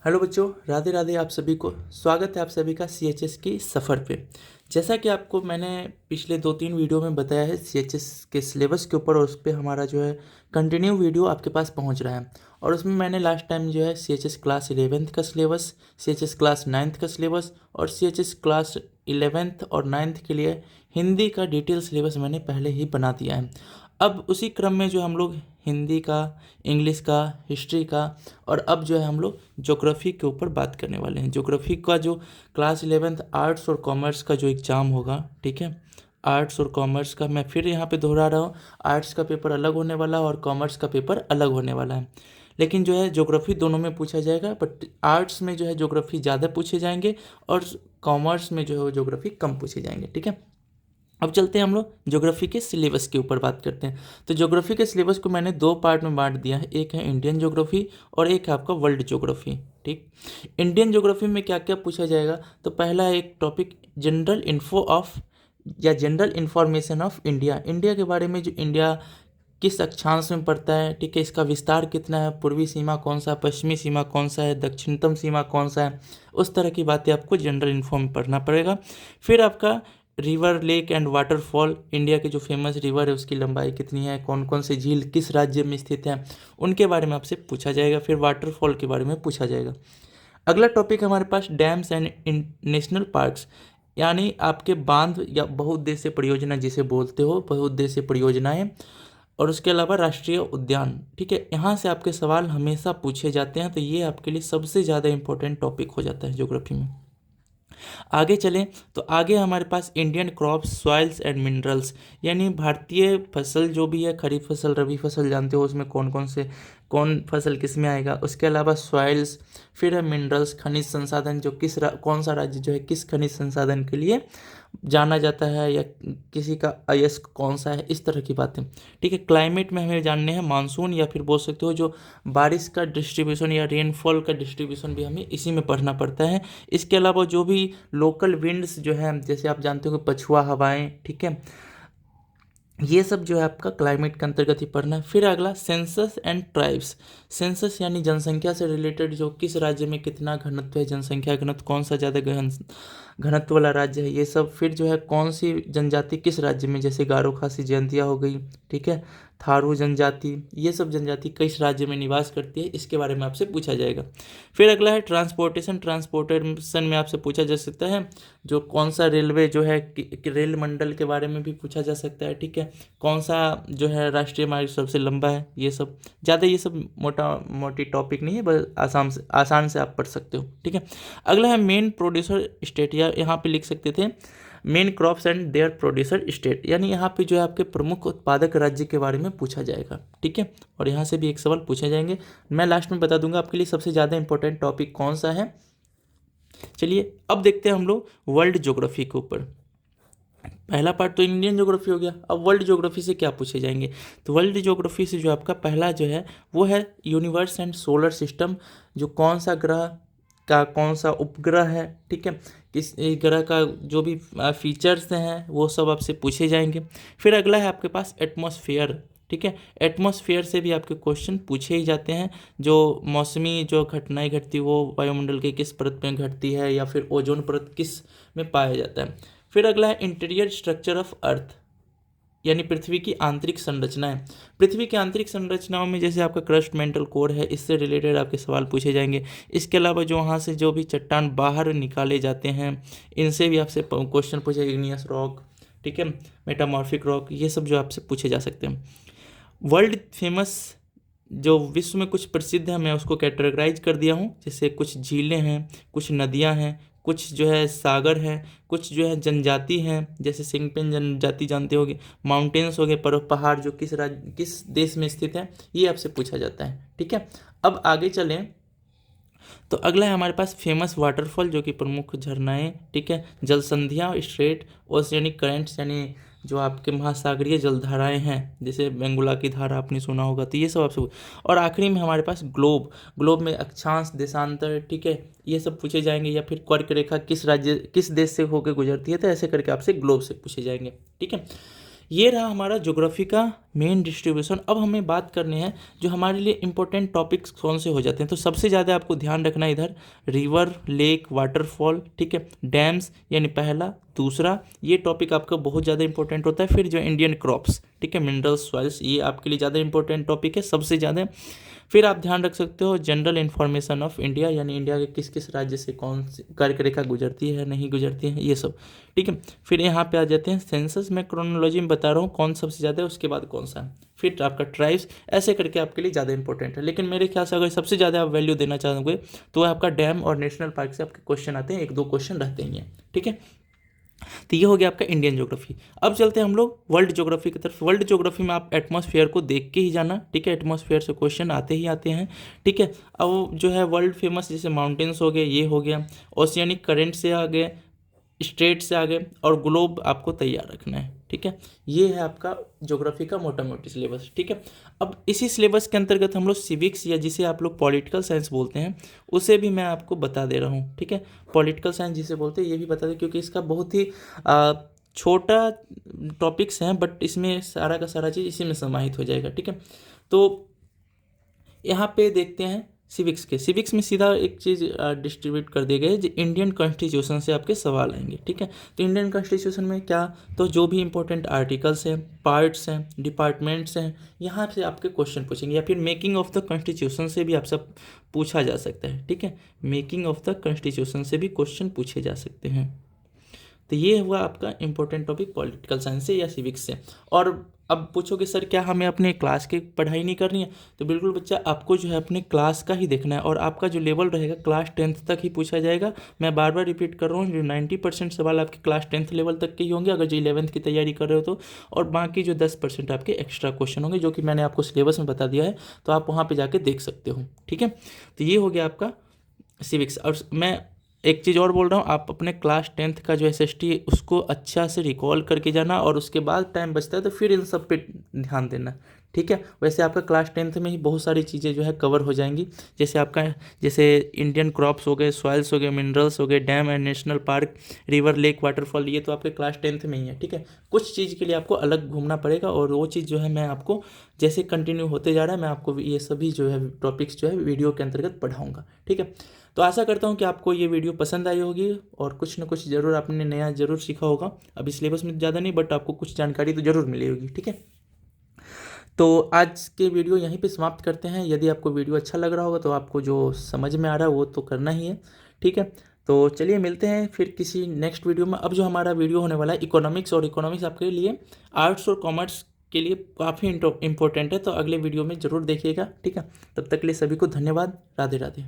Hello बच्चों, राधे राधे। आप सभी को स्वागत है आप सभी का सीएचएस की सफ़र पे। जैसा कि आपको मैंने पिछले 2-3 वीडियो में बताया है सीएचएस के सिलेबस के ऊपर, और उस पर हमारा जो है कंटिन्यू वीडियो आपके पास पहुंच रहा है। और उसमें मैंने लास्ट टाइम जो है सीएचएस क्लास 11th का सिलेबस, सीएचएस क्लास 9th का सिलेबस और सीएचएस क्लास 11th और 9th के लिए हिंदी का डिटेल सिलेबस मैंने पहले ही बना दिया है। अब उसी क्रम में जो हम लोग हिंदी का, इंग्लिश का, हिस्ट्री का और अब जो है हम लोग ज्योग्राफी के ऊपर बात करने वाले हैं। ज्योग्राफी का जो क्लास 11th आर्ट्स और कॉमर्स का जो एग्ज़ाम होगा, ठीक है, आर्ट्स और कॉमर्स का मैं फिर यहाँ पे दोहरा रहा हूँ, आर्ट्स का पेपर अलग होने वाला है और कॉमर्स का पेपर अलग होने वाला है। लेकिन जो है ज्योग्राफी दोनों में पूछा जाएगा, बट आर्ट्स में जो है ज्योग्राफी ज़्यादा पूछे जाएंगे और कॉमर्स में जो है ज्योग्राफी कम पूछे जाएंगे, ठीक है। अब चलते हैं हम लोग ज्योग्राफी के सिलेबस के ऊपर बात करते हैं। तो ज्योग्राफी के सिलेबस को मैंने 2 पार्ट में बांट दिया है, एक है इंडियन ज्योग्राफी और एक है आपका वर्ल्ड ज्योग्राफी, ठीक। इंडियन ज्योग्राफी में क्या क्या पूछा जाएगा, तो पहला है एक टॉपिक जनरल इन्फो ऑफ या general information of India. India के बारे में, जो इंडिया किस अक्षांश में पड़ता है, ठीक है, इसका विस्तार कितना है, पूर्वी सीमा कौन सा है, पश्चिमी सीमा कौन सा है, दक्षिणतम सीमा कौन सा है, उस तरह की बातें आपको जनरल इन्फो में पढ़ना पड़ेगा। फिर आपका river, lake and waterfall, India के जो फेमस रिवर है उसकी लंबाई कितनी है, कौन कौन से झील किस राज्य में स्थित है, उनके बारे में आपसे पूछा जाएगा। फिर वाटरफॉल के बारे में पूछा जाएगा। अगला टॉपिक हमारे पास डैम्स एंड नेशनल पार्क्स, यानी आपके बांध या बहुउद्देशीय परियोजना जिसे बोलते हो, बहुउद्देशीय परियोजनाएं, और उसके अलावा राष्ट्रीय उद्यान, ठीक है। यहाँ से आपके सवाल हमेशा पूछे जाते हैं, तो ये आपके लिए सबसे ज़्यादा इंपॉर्टेंट टॉपिक हो जाता है ज्योग्राफी में। आगे चलें तो आगे हमारे पास Indian crops, soils and minerals, यानी भारतीय फसल जो भी है, खरीफ फसल, रबी फसल, जानते हो उसमें कौन फसल किस में आएगा। उसके अलावा सॉइल्स, फिर है मिनरल्स, खनिज संसाधन, जो कौन सा राज्य जो है किस खनिज संसाधन के लिए जाना जाता है, या किसी का अयस्क कौन सा है, इस तरह की बातें, ठीक है। क्लाइमेट में हमें जानने हैं मानसून, या फिर बोल सकते हो जो बारिश का डिस्ट्रीब्यूशन या रेनफॉल का डिस्ट्रीब्यूशन भी हमें इसी में पढ़ना पड़ता है। इसके अलावा जो भी लोकल विंड्स जो है, जैसे आप जानते हो कि पछुआ हवाएं, ठीक है, ये सब जो है आपका क्लाइमेट के अंतर्गत ही पढ़ना है। फिर अगला सेंसस एंड ट्राइब्स, सेंसस यानी जनसंख्या से रिलेटेड, जो किस राज्य में कितना घनत्व है, जनसंख्या घनत्व कौन सा ज़्यादा घनत्व वाला राज्य है, ये सब। फिर जो है कौन सी जनजाति किस राज्य में, जैसे गारो खासी जयंतिया हो गई, ठीक है, थारू जनजाति, ये सब जनजाति किस राज्य में निवास करती है, इसके बारे में आपसे पूछा जाएगा। फिर अगला है ट्रांसपोर्टेशन में आपसे पूछा जा सकता है जो कौन सा रेलवे जो है रेल मंडल के बारे में भी पूछा जा सकता है, ठीक है, कौन सा जो है राष्ट्रीय मार्ग सबसे लंबा है, ये सब। ज़्यादा ये सब मोटी टॉपिक नहीं है, बस आसान से आप पढ़ सकते हो, ठीक है। अगला है मेन प्रोड्यूसर स्टेट, या यहाँ पे लिख सकते थे main crops and their producer state, यानी यहाँ पे जो है आपके प्रमुख उत्पादक राज्य के बारे में पूछा जाएगा, ठीक है। और यहाँ से भी एक सवाल पूछे जाएंगे, मैं लास्ट में बता दूंगा आपके लिए सबसे ज़्यादा इंपॉर्टेंट टॉपिक कौन सा है। चलिए अब देखते हैं हम लोग वर्ल्ड ज्योग्राफी के ऊपर। पहला पार्ट तो इंडियन ज्योग्राफी हो गया, अब वर्ल्ड ज्योग्राफी से क्या पूछे जाएंगे। तो वर्ल्ड ज्योग्राफी से जो आपका पहला जो है वो है यूनिवर्स एंड सोलर सिस्टम, जो कौन सा ग्रह का कौन सा उपग्रह है, ठीक है, किस ग्रह का जो भी फीचर्स हैं वो सब आपसे पूछे जाएंगे। फिर अगला है आपके पास एटमॉस्फेयर, ठीक है। एटमॉस्फेयर से भी आपके क्वेश्चन पूछे ही जाते हैं, जो मौसमी जो घटनाएं घटती वो वायुमंडल के किस परत में घटती है, या फिर ओजोन परत किस में पाया जाता है। फिर अगला है इंटीरियर स्ट्रक्चर ऑफ अर्थ, यानी पृथ्वी की आंतरिक संरचनाएं। पृथ्वी की आंतरिक संरचनाओं में जैसे आपका क्रस्ट, मेंटल कोर है, इससे रिलेटेड आपके सवाल पूछे जाएंगे। इसके अलावा जो वहाँ से जो भी चट्टान बाहर निकाले जाते हैं, इनसे भी आपसे क्वेश्चन पूछे, इग्नियस रॉक, ठीक है, मेटामॉर्फिक रॉक, ये सब जो आपसे पूछे जा सकते हैं। वर्ल्ड फेमस, जो विश्व में कुछ प्रसिद्ध है, मैं उसको कैटेगराइज कर दिया हूँ, जैसे कुछ झीलें हैं, कुछ नदियाँ हैं, कुछ जो है सागर हैं, कुछ जो है जनजाति हैं, जैसे सिंगपेन जनजाति जानते होगे, माउंटेन्स हो गए, पर्वत पहाड़, जो किस देश में स्थित है, ये आपसे पूछा जाता है, ठीक है। अब आगे चलें तो अगला है हमारे पास फेमस वाटरफॉल, जो कि प्रमुख झरनाएं, ठीक है, जलसंधियाँ, स्ट्रेट, ओशियनिक करेंट्स, यानी जो आपके महासागरीय जलधाराएं हैं, जैसे बेंगुला की धारा आपने सुना होगा, तो ये सब आपसे। और आखिरी में हमारे पास ग्लोब में अक्षांश, देशांतर, ठीक है, ये सब पूछे जाएंगे। या फिर कर्क रेखा किस देश से होकर गुजरती है, तो ऐसे करके आपसे ग्लोब से पूछे जाएंगे, ठीक है। ये रहा हमारा ज्योग्राफी का मेन डिस्ट्रीब्यूशन। अब हमें बात करनी है जो हमारे लिए इंपॉर्टेंट टॉपिक्स कौन से हो जाते हैं। तो सबसे ज़्यादा आपको ध्यान रखना है इधर रिवर, लेक, वाटरफॉल, ठीक है, डैम्स यानी पहला, दूसरा, ये टॉपिक आपका बहुत ज़्यादा इंपॉर्टेंट होता है। फिर जो इंडियन क्रॉप्स, ठीक है, मिनरल्स, सॉइल्स, ये आपके लिए ज़्यादा इंपॉर्टेंट टॉपिक है सबसे ज़्यादा। फिर आप ध्यान रख सकते हो जनरल इन्फॉर्मेशन ऑफ इंडिया, यानी इंडिया के किस किस राज्य से कौन सी कर्क रेखा गुजरती है, नहीं गुजरती है, ये सब, ठीक है। फिर यहाँ पे आ जाते हैं सेंसस, मैं क्रोनोलॉजी में बता रहा हूँ कौन सबसे ज़्यादा है, उसके बाद कौन सा है। फिर आपका ट्राइब्स, ऐसे करके आपके लिए ज़्यादा इंपॉर्टेंट है। लेकिन मेरे ख्याल से अगर सबसे ज़्यादा आप वैल्यू देना चाहोगे तो आपका डैम और नेशनल पार्क से आपके क्वेश्चन आते हैं, 1-2 क्वेश्चन रहते ही हैं, ठीक है। तो ये हो गया आपका इंडियन ज्योग्राफी। अब चलते हैं हम लोग वर्ल्ड ज्योग्राफी की तरफ। वर्ल्ड ज्योग्राफी में आप एटमॉस्फेयर को देख के ही जाना, ठीक है, एटमॉस्फेयर से क्वेश्चन आते ही आते हैं, ठीक है। अब जो है वर्ल्ड फेमस जैसे माउंटेन्स हो गए, ये हो गया, ओशियनिक करंट से आ गए, स्टेट से आ गए, और ग्लोब आपको तैयार रखना है, ठीक है। ये है आपका ज्योग्राफी का मोटा मोटी सिलेबस, ठीक है। अब इसी सिलेबस के अंतर्गत हम लोग सिविक्स, या जिसे आप लोग पॉलिटिकल साइंस बोलते हैं, उसे भी मैं आपको बता दे रहा हूँ, ठीक है। पॉलिटिकल साइंस जिसे बोलते हैं ये भी बता दें, क्योंकि इसका बहुत ही छोटा टॉपिक्स हैं, बट इसमें सारा का सारा चीज़ इसी में समाहित हो जाएगा, ठीक है। तो यहाँ पे देखते हैं सिविक्स के। सिविक्स में सीधा एक चीज़ डिस्ट्रीब्यूट कर दिए गए जो इंडियन कॉन्स्टिट्यूशन से आपके सवाल आएंगे, ठीक है। तो इंडियन कॉन्स्टिट्यूशन में क्या, तो जो भी इंपॉर्टेंट आर्टिकल्स हैं, पार्ट्स हैं, डिपार्टमेंट्स हैं, यहाँ से आपके क्वेश्चन पूछेंगे, या फिर मेकिंग ऑफ द कॉन्स्टिट्यूशन से भी आपसे पूछा जा सकता है, ठीक है। मेकिंग ऑफ द कॉन्स्टिट्यूशन से भी क्वेश्चन पूछे जा सकते हैं। तो ये हुआ आपका इंपॉर्टेंट टॉपिक पॉलिटिकल साइंस से या सिविक्स से। और अब पूछोगे सर क्या हमें अपने क्लास की पढ़ाई नहीं करनी है, तो बिल्कुल बच्चा, आपको जो है अपने क्लास का ही देखना है, और आपका जो लेवल रहेगा क्लास 10th तक ही पूछा जाएगा। मैं बार बार रिपीट कर रहा हूँ, जो 90% सवाल आपके क्लास 10th लेवल तक के ही होंगे, अगर जो 11th की तैयारी कर रहे हो तो, और बाकी जो 10% आपके एक्स्ट्रा क्वेश्चन होंगे, जो कि मैंने आपको सिलेबस में बता दिया है, तो आप वहाँ पर जाके देख सकते हो, ठीक है। तो ये हो गया आपका सिविक्स। और मैं एक चीज़ और बोल रहा हूँ, आप अपने क्लास 10th का जो SST है उसको अच्छा से रिकॉल करके जाना, और उसके बाद टाइम बचता है तो फिर इन सब पे ध्यान देना, ठीक है। वैसे आपका क्लास 10th में ही बहुत सारी चीज़ें जो है कवर हो जाएंगी, जैसे इंडियन क्रॉप्स हो गए, सॉइल्स हो गए, मिनरल्स हो गए, dam and national park, river, lake, waterfall, ये तो आपके क्लास 10th में ही है, ठीक है। कुछ चीज़ के लिए आपको अलग घूमना पड़ेगा, और वो चीज़ जो है मैं आपको जैसे कंटिन्यू होते जा रहा है, मैं आपको ये सभी जो है टॉपिक्स जो है वीडियो के अंतर्गत पढ़ाऊँगा, ठीक है। तो आशा करता हूँ कि आपको ये वीडियो पसंद आई होगी, और कुछ ना कुछ ज़रूर आपने नया ज़रूर सीखा होगा। अभी सिलेबस में ज़्यादा नहीं, बट आपको कुछ जानकारी तो ज़रूर मिली होगी, ठीक है। तो आज के वीडियो यहीं पे समाप्त करते हैं। यदि आपको वीडियो अच्छा लग रहा होगा तो आपको जो समझ में आ रहा है वो तो करना ही है, ठीक है। तो चलिए मिलते हैं फिर किसी नेक्स्ट वीडियो में। अब जो हमारा वीडियो होने वाला है इकोनॉमिक्स, और इकोनॉमिक्स आपके लिए आर्ट्स और कॉमर्स के लिए काफ़ी इंपॉर्टेंट है, तो अगले वीडियो में ज़रूर देखिएगा, ठीक है। तब तक के लिए सभी को धन्यवाद। राधे राधे।